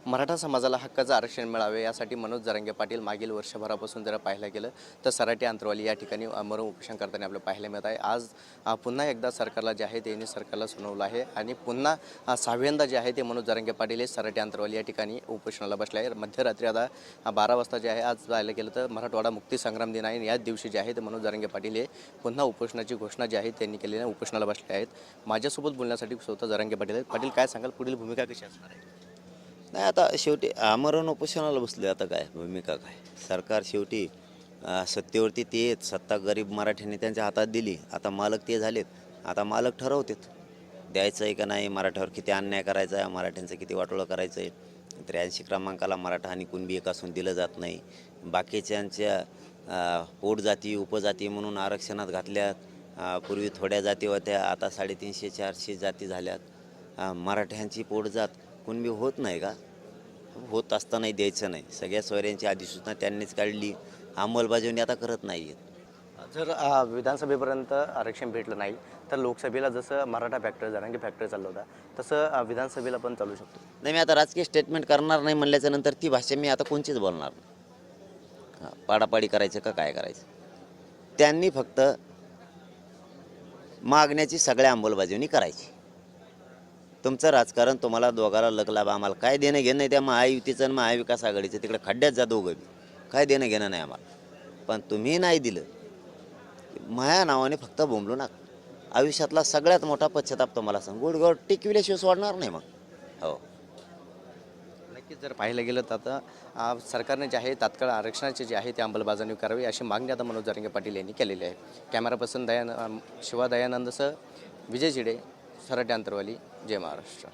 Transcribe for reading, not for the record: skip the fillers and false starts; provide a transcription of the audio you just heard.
मराठा समाजाला हक्काचं आरक्षण मिळावे यासाठी मनोज जरांगे पाटील मागील वर्षभरापासून जर पाहायला गेलं तर सराटी अंतरवाली या ठिकाणी आमरण उपोषण करताना आपल्याला पाहायला मिळत आहे। आज पुन्हा एकदा सरकारला जे आहे त्यांनी सरकारला सुनावलं आहे आणि पुन्हा सहाव्यांदा जे आहे ते मनोज जरांगे पाटील हे सराटी अंतरवाली या ठिकाणी उपोषणाला बसले आहे। मध्यरात्री आता 12 वाजता जे आहे आज पाहायला गेलं तर मराठवाडा मुक्ती संग्राम दिन आहे। याच दिवशी जे आहे ते मनोज जरांगे पाटील हे पुन्हा उपोषणाची घोषणा जी आहे त्यांनी केलेली आहे, उपोषणाला बसले आहेत। माझ्यासोबत बोलण्यासाठी स्वतः जरांगे पाटील आहेत। पाटील काय सांगाल, पुढील भूमिका कशी असणार आहे? नाही, आता शेवटी आमरण उपोषणाला बसले, आता काय भूमिका काय, सरकार शेवटी सत्तेवरती ते येत, सत्ता गरीब मराठ्यांनी त्यांच्या हातात दिली, आता मालक ते झालेत, आता मालक ठरवतात द्यायचं आहे का नाही, मराठ्यावर किती अन्याय करायचा आहे, मराठ्यांचं किती वाटोळं करायचं आहे। 83 क्रमांकाला मराठा आणि कुणबी एक असून दिलं जात नाही, बाकीच्यांच्या पोटजाती उपजाती म्हणून आरक्षणात घातल्यात। पूर्वी थोड्या जाती होत्या, आता 350-400 जाती झाल्यात। मराठ्यांची पोटजात कुणबी होत नाही का? होत असतानाही द्यायचं नाही। सगळ्या सोयऱ्यांची अधिसूचना त्यांनीच काढली, अंमलबजावणी आता करत नाही आहेत। जर विधानसभेपर्यंत आरक्षण भेटलं नाही तर लोकसभेला जसं मराठा फॅक्टर जरांगे फॅक्टर चाललं होता तसं विधानसभेला पण चालू शकतो। नाही, मी आता राजकीय स्टेटमेंट करणार नाही म्हणल्याच्या नंतर ती भाषा मी आता कोणचीच बोलणार नाही। पाडापाडी करायचं का काय करायचं, त्यांनी फक्त मागण्याची सगळ्या अंमलबजावणी करायची। तुमचं राजकारण तुम्हाला दोघाला लग लाभ, आम्हाला काय देणं घेणं नाही। त्या महायुतीचं आणि महाविकास आघाडीचं तिकडे खड्ड्यात जा दोघं बी, काय देणं घेणं नाही आम्हाला। पण तुम्ही नाही दिलं, माया नावाने फक्त बोंबलू नका। आयुष्यातला सगळ्यात मोठा पश्चाताप तुम्हाला सांग, गुडगोड टिकविल्याशिवाय सोडणार नाही मग। हो, नक्कीच जर पाहायला गेलं तर आता सरकारने जे आहे तात्काळ आरक्षणाचे जे आहे ते अंमलबजावणी करावी अशी मागणी आता मनोज जरांगे पाटील यांनी केलेली आहे। कॅमेरा पर्सन शिवा दयानंदसह विजय चिडे, सराटी अंतरवाली, जय महाराष्ट्र।